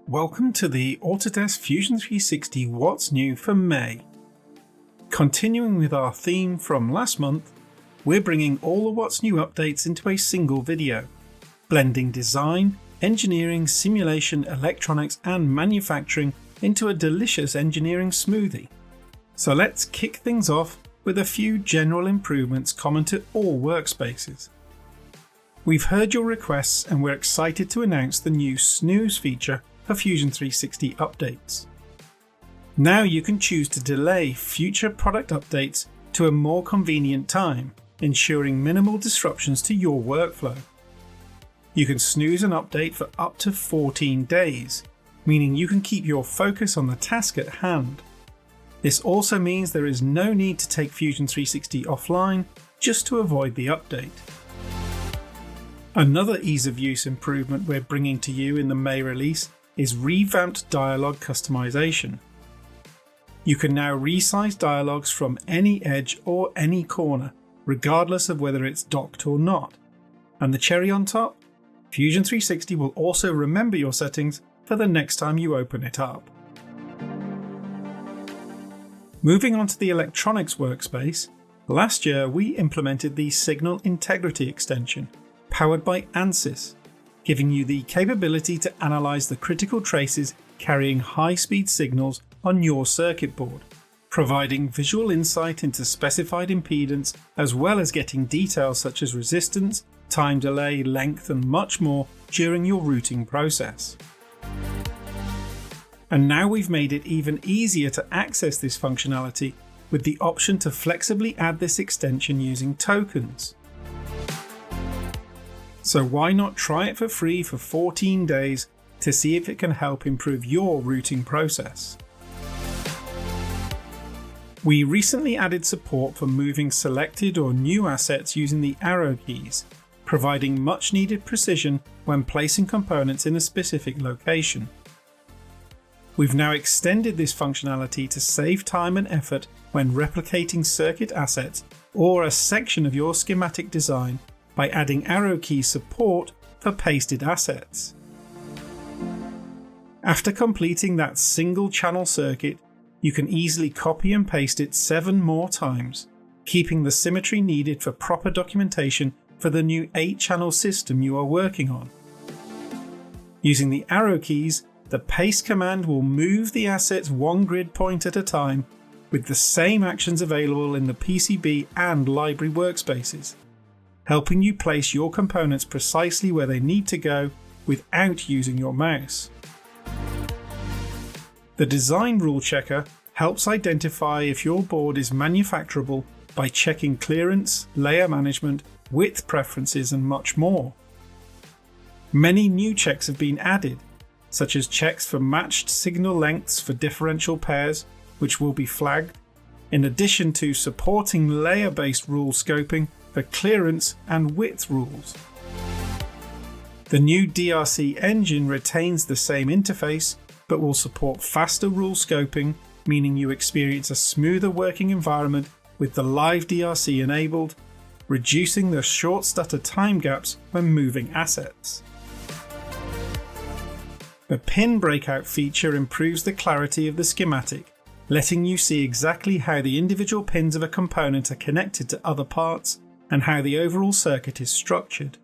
Welcome to the Autodesk Fusion 360 What's New for May. Continuing with our theme from last month, we're bringing all the What's New updates into a single video, blending design, engineering, simulation, electronics and manufacturing into a delicious engineering smoothie. So let's kick things off with a few general improvements common to all workspaces. We've heard your requests and we're excited to announce the new snooze feature for Fusion 360 updates. Now you can choose to delay future product updates to a more convenient time, ensuring minimal disruptions to your workflow. You can snooze an update for up to 14 days, meaning you can keep your focus on the task at hand. This also means there is no need to take Fusion 360 offline just to avoid the update. Another ease of use improvement we're bringing to you in the May release is revamped dialog customization. You can now resize dialogues from any edge or any corner, regardless of whether it's docked or not. And the cherry on top? Fusion 360 will also remember your settings for the next time you open it up. Moving on to the electronics workspace, last year we implemented the Signal Integrity extension, powered by Ansys, giving you the capability to analyze the critical traces carrying high-speed signals on your circuit board, providing visual insight into specified impedance as well as getting details such as resistance, time delay, length and much more during your routing process. And now we've made it even easier to access this functionality with the option to flexibly add this extension using tokens. So why not try it for free for 14 days to see if it can help improve your routing process? We recently added support for moving selected or new assets using the arrow keys, providing much needed precision when placing components in a specific location. We've now extended this functionality to save time and effort when replicating circuit assets or a section of your schematic design by adding arrow key support for pasted assets. After completing that single channel circuit, you can easily copy and paste it 7 more times, keeping the symmetry needed for proper documentation for the new 8-channel system you are working on. Using the arrow keys, the paste command will move the assets 1 grid point at a time with the same actions available in the PCB and library workspaces, helping you place your components precisely where they need to go without using your mouse. The design rule checker helps identify if your board is manufacturable by checking clearance, layer management, width preferences and much more. Many new checks have been added, such as checks for matched signal lengths for differential pairs, which will be flagged, in addition to supporting layer-based rule scoping for clearance and width rules. The new DRC engine retains the same interface, but will support faster rule scoping, meaning you experience a smoother working environment with the live DRC enabled, reducing the short stutter time gaps when moving assets. The pin breakout feature improves the clarity of the schematic, letting you see exactly how the individual pins of a component are connected to other parts and how the overall circuit is structured.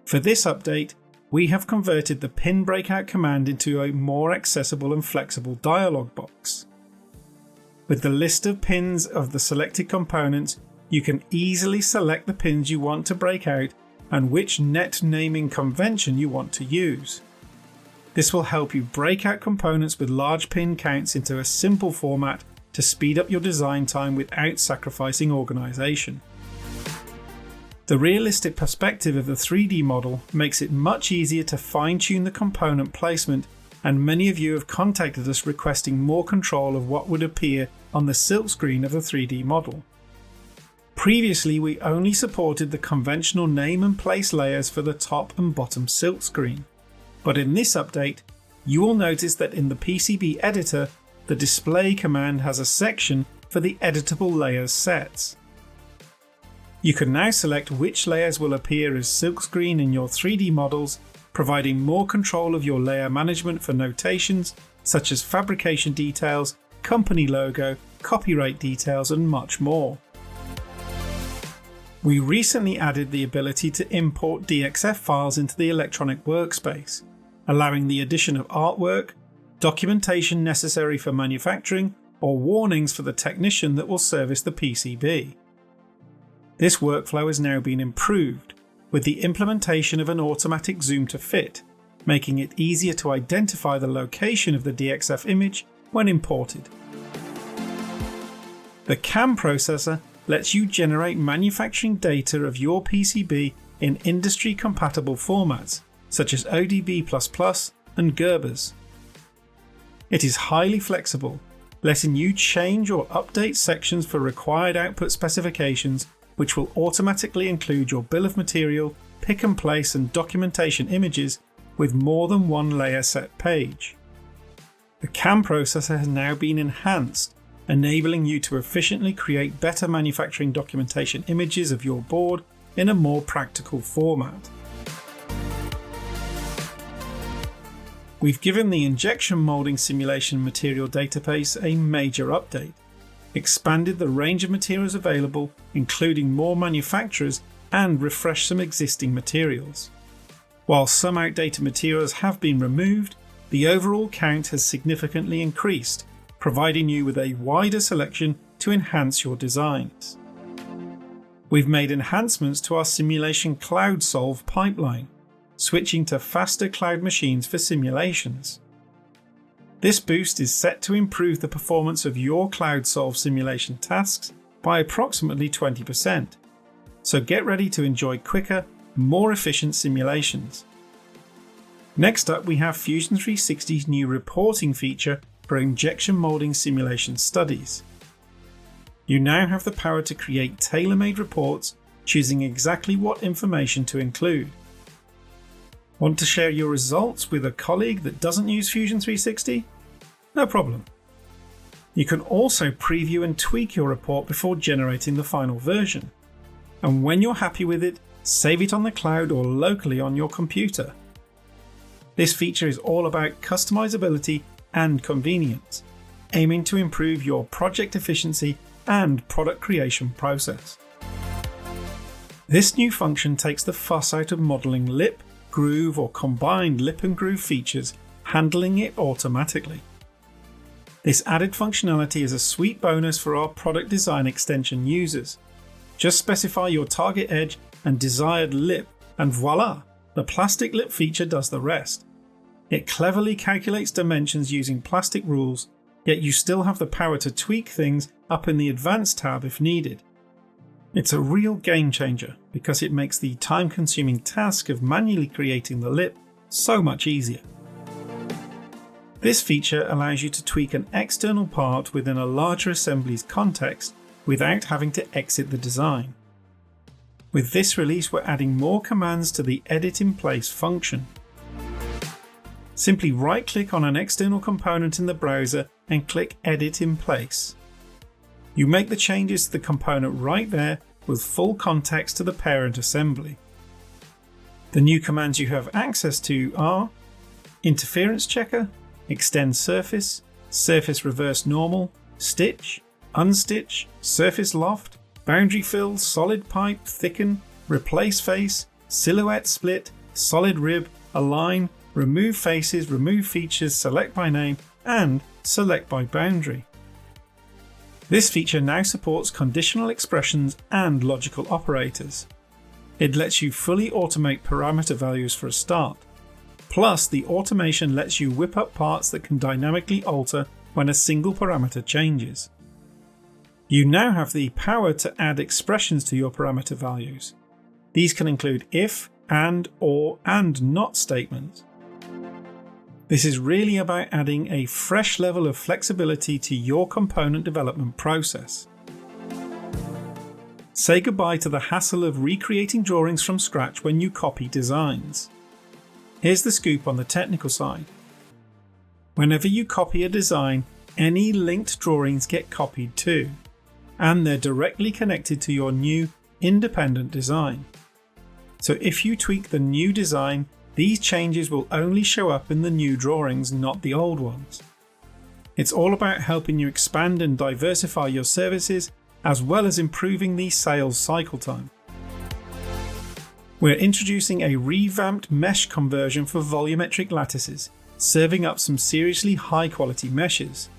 For this update, we have converted the pin breakout command into a more accessible and flexible dialog box. With the list of pins of the selected components, you can easily select the pins you want to break out and which net naming convention you want to use. This will help you break out components with large pin counts into a simple format to speed up your design time without sacrificing organization. The realistic perspective of the 3D model makes it much easier to fine-tune the component placement, and many of you have contacted us requesting more control of what would appear on the silkscreen of the 3D model. Previously, we only supported the conventional name and place layers for the top and bottom silkscreen, but in this update, you will notice that in the PCB editor, the display command has a section for the editable layers sets. You can now select which layers will appear as silkscreen in your 3D models, providing more control of your layer management for notations such as fabrication details, company logo, copyright details, and much more. We recently added the ability to import DXF files into the electronic workspace, allowing the addition of artwork, documentation necessary for manufacturing, or warnings for the technician that will service the PCB. This workflow has now been improved with the implementation of an automatic zoom to fit, making it easier to identify the location of the DXF image when imported. The CAM processor lets you generate manufacturing data of your PCB in industry-compatible formats such as ODB++ and Gerbers. It is highly flexible, letting you change or update sections for required output specifications, which will automatically include your bill of material, pick and place, and documentation images with more than one layer set page. The CAM processor has now been enhanced, enabling you to efficiently create better manufacturing documentation images of your board in a more practical format. We've given the injection molding simulation material database a major update, expanded the range of materials available, including more manufacturers, and refreshed some existing materials. While some outdated materials have been removed, the overall count has significantly increased, providing you with a wider selection to enhance your designs. We've made enhancements to our simulation cloud solve pipeline, switching to faster cloud machines for simulations. This boost is set to improve the performance of your cloud solve simulation tasks by approximately 20%, so get ready to enjoy quicker, more efficient simulations. Next up, we have Fusion 360's new reporting feature for injection molding simulation studies. You now have the power to create tailor-made reports, choosing exactly what information to include. Want to share your results with a colleague that doesn't use Fusion 360? No problem. You can also preview and tweak your report before generating the final version. And when you're happy with it, save it on the cloud or locally on your computer. This feature is all about customizability and convenience, aiming to improve your project efficiency and product creation process. This new function takes the fuss out of modeling lip, groove, or combined lip and groove features, handling it automatically. This added functionality is a sweet bonus for our product design extension users. Just specify your target edge and desired lip, and voila, the plastic lip feature does the rest. It cleverly calculates dimensions using plastic rules, yet you still have the power to tweak things up in the Advanced tab if needed. It's a real game changer because it makes the time-consuming task of manually creating the lip so much easier. This feature allows you to tweak an external part within a larger assembly's context without having to exit the design. With this release, we're adding more commands to the Edit in Place function. Simply right-click on an external component in the browser and click Edit in Place. You make the changes to the component right there with full context to the parent assembly. The new commands you have access to are Interference Checker, Extend Surface, Surface Reverse Normal, Stitch, Unstitch, Surface Loft, Boundary Fill, Solid Pipe, Thicken, Replace Face, Silhouette Split, Solid Rib, Align, Remove Faces, Remove Features, Select by Name, and Select by Boundary. This feature now supports conditional expressions and logical operators. It lets you fully automate parameter values for a start. Plus, the automation lets you whip up parts that can dynamically alter when a single parameter changes. You now have the power to add expressions to your parameter values. These can include if, and, or, and not statements. This is really about adding a fresh level of flexibility to your component development process. Say goodbye to the hassle of recreating drawings from scratch when you copy designs. Here's the scoop on the technical side. Whenever you copy a design, any linked drawings get copied too, and they're directly connected to your new independent design. So if you tweak the new design, these changes will only show up in the new drawings, not the old ones. It's all about helping you expand and diversify your services, as well as improving the sales cycle time. We're introducing a revamped mesh conversion for volumetric lattices, serving up some seriously high quality meshes.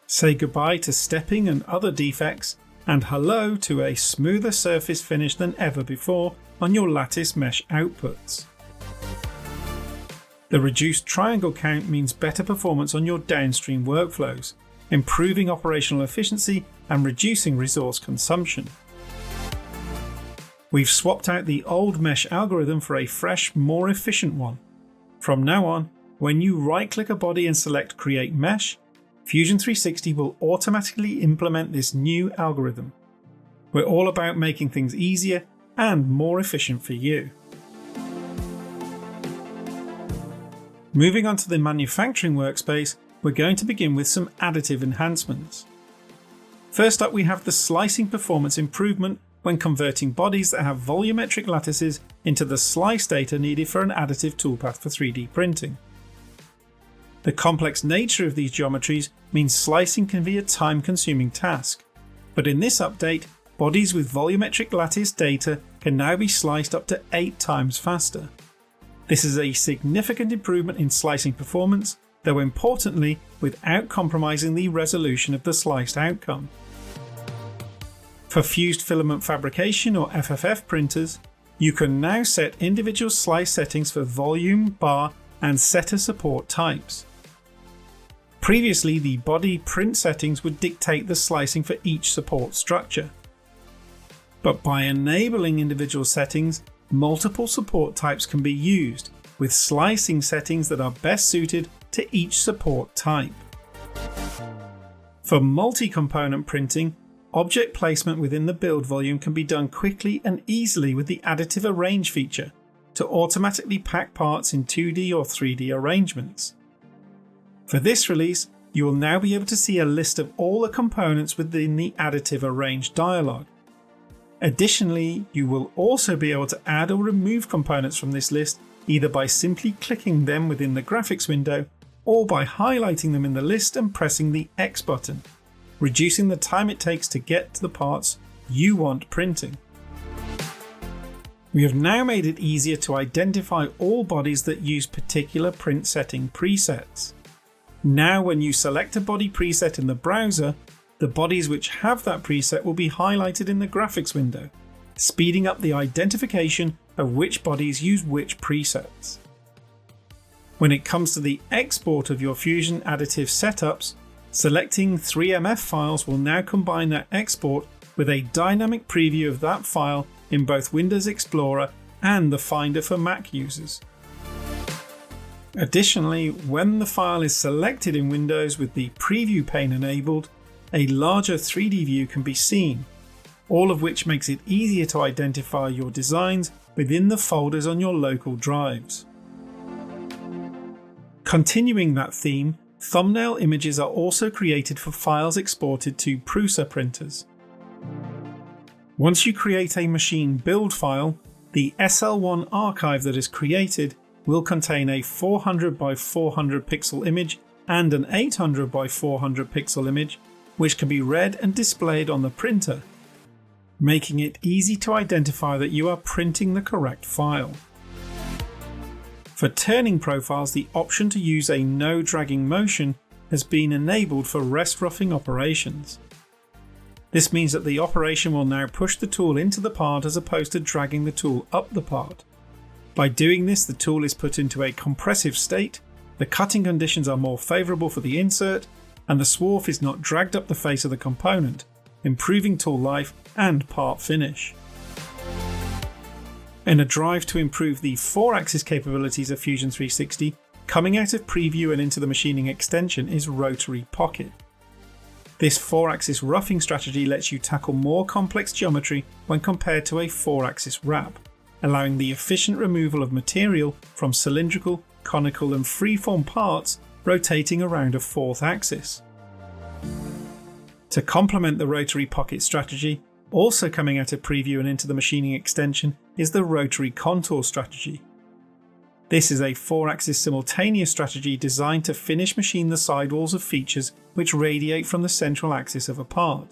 Say goodbye to stepping and other defects, and hello to a smoother surface finish than ever before on your lattice mesh outputs. The reduced triangle count means better performance on your downstream workflows, improving operational efficiency and reducing resource consumption. We've swapped out the old mesh algorithm for a fresh, more efficient one. From now on, when you right-click a body and select Create Mesh, Fusion 360 will automatically implement this new algorithm. We're all about making things easier and more efficient for you. Moving on to the manufacturing workspace, we're going to begin with some additive enhancements. First up, we have the slicing performance improvement when converting bodies that have volumetric lattices into the slice data needed for an additive toolpath for 3D printing. The complex nature of these geometries means slicing can be a time-consuming task, but in this update, bodies with volumetric lattice data can now be sliced up to 8 times faster. This is a significant improvement in slicing performance, though importantly, without compromising the resolution of the sliced outcome. For fused filament fabrication or FFF printers, you can now set individual slice settings for volume, bar, and setter support types. Previously, the body print settings would dictate the slicing for each support structure. But by enabling individual settings, multiple support types can be used, with slicing settings that are best suited to each support type. For multi-component printing, object placement within the build volume can be done quickly and easily with the Additive Arrange feature to automatically pack parts in 2D or 3D arrangements. For this release, you will now be able to see a list of all the components within the Additive Arrange dialog. Additionally, you will also be able to add or remove components from this list either by simply clicking them within the graphics window or by highlighting them in the list and pressing the X button, reducing the time it takes to get to the parts you want printing. We have now made it easier to identify all bodies that use particular print setting presets. Now when you select a body preset in the browser, the bodies which have that preset will be highlighted in the graphics window, speeding up the identification of which bodies use which presets. When it comes to the export of your Fusion additive setups, selecting 3MF files will now combine that export with a dynamic preview of that file in both Windows Explorer and the Finder for Mac users. Additionally, when the file is selected in Windows with the preview pane enabled, a larger 3D view can be seen, all of which makes it easier to identify your designs within the folders on your local drives. Continuing that theme, thumbnail images are also created for files exported to Prusa printers. Once you create a machine build file, the SL1 archive that is created will contain a 400 by 400 pixel image and an 800 by 400 pixel image, which can be read and displayed on the printer, making it easy to identify that you are printing the correct file. For turning profiles, the option to use a no dragging motion has been enabled for rest roughing operations. This means that the operation will now push the tool into the part as opposed to dragging the tool up the part. By doing this, the tool is put into a compressive state, the cutting conditions are more favourable for the insert, and the swarf is not dragged up the face of the component, improving tool life and part finish. In a drive to improve the 4-axis capabilities of Fusion 360, coming out of preview and into the machining extension is Rotary Pocket. This 4-axis roughing strategy lets you tackle more complex geometry when compared to a 4-axis wrap, allowing the efficient removal of material from cylindrical, conical and freeform parts rotating around a 4th axis. To complement the Rotary Pocket strategy, also coming out of preview and into the machining extension is the Rotary Contour strategy. This is a 4-axis simultaneous strategy designed to finish machine the sidewalls of features which radiate from the central axis of a part.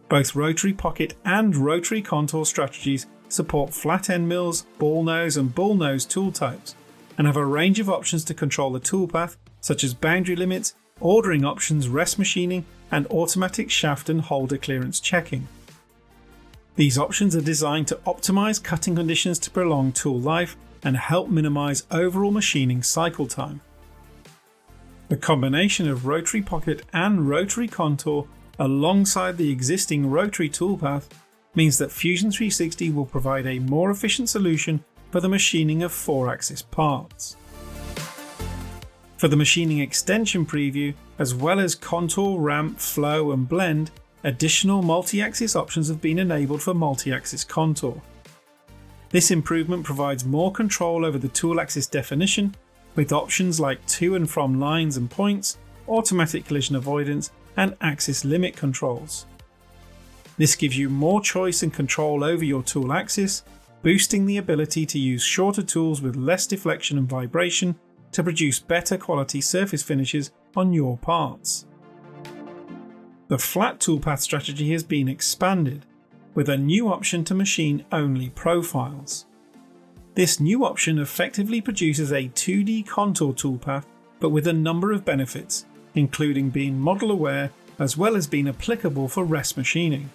Both rotary pocket and rotary contour strategies support flat end mills, ball nose and bull nose tool types, and have a range of options to control the toolpath, such as boundary limits, ordering options, rest machining, and automatic shaft and holder clearance checking. These options are designed to optimize cutting conditions to prolong tool life and help minimize overall machining cycle time. The combination of rotary pocket and rotary contour alongside the existing rotary toolpath means that Fusion 360 will provide a more efficient solution for the machining of 4-axis parts. For the machining extension preview, as well as contour, ramp, flow and blend, additional multi-axis options have been enabled for multi-axis contour. This improvement provides more control over the tool axis definition, with options like to and from lines and points, automatic collision avoidance, and axis limit controls. This gives you more choice and control over your tool axis, boosting the ability to use shorter tools with less deflection and vibration to produce better quality surface finishes on your parts. The flat toolpath strategy has been expanded, with a new option to machine only profiles. This new option effectively produces a 2D contour toolpath, but with a number of benefits, including being model aware as well as being applicable for rest machining.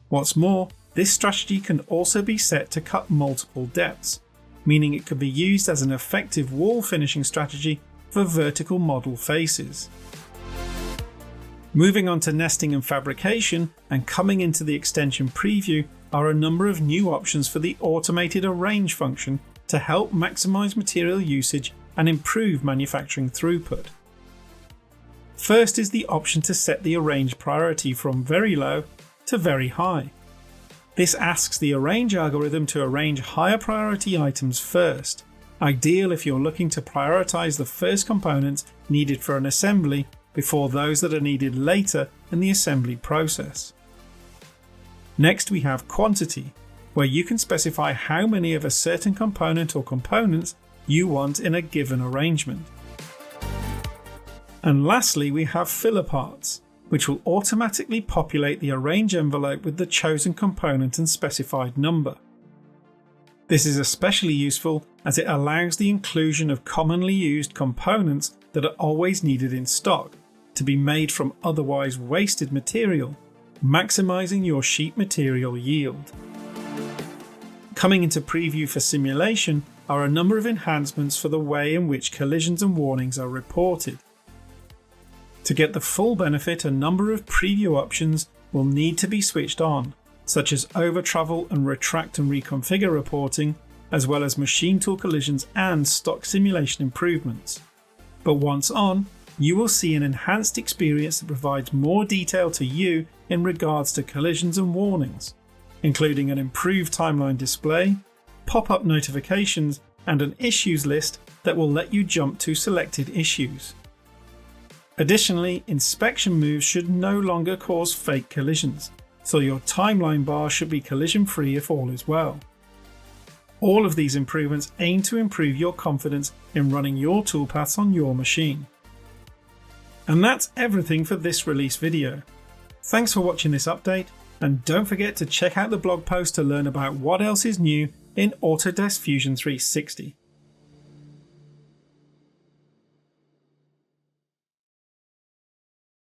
What's more, this strategy can also be set to cut multiple depths, meaning it can be used as an effective wall finishing strategy for vertical model faces. Moving on to nesting and fabrication, and coming into the extension preview, are a number of new options for the automated arrange function to help maximize material usage and improve manufacturing throughput. First is the option to set the arrange priority from very low to very high. This asks the arrange algorithm to arrange higher priority items first, ideal if you're looking to prioritize the first components needed for an assembly before those that are needed later in the assembly process. Next we have quantity, where you can specify how many of a certain component or components you want in a given arrangement. And lastly we have filler parts, which will automatically populate the arrange envelope with the chosen component and specified number. This is especially useful as it allows the inclusion of commonly used components that are always needed in stock to be made from otherwise wasted material, maximizing your sheet material yield. Coming into preview for simulation are a number of enhancements for the way in which collisions and warnings are reported. To get the full benefit, a number of preview options will need to be switched on, such as over travel and retract and reconfigure reporting, as well as machine tool collisions and stock simulation improvements. But once on, you will see an enhanced experience that provides more detail to you in regards to collisions and warnings, including an improved timeline display, pop-up notifications, and an issues list that will let you jump to selected issues. Additionally, inspection moves should no longer cause fake collisions, so your timeline bar should be collision-free if all is well. All of these improvements aim to improve your confidence in running your toolpaths on your machine. And that's everything for this release video. Thanks for watching this update, and don't forget to check out the blog post to learn about what else is new in Autodesk Fusion 360.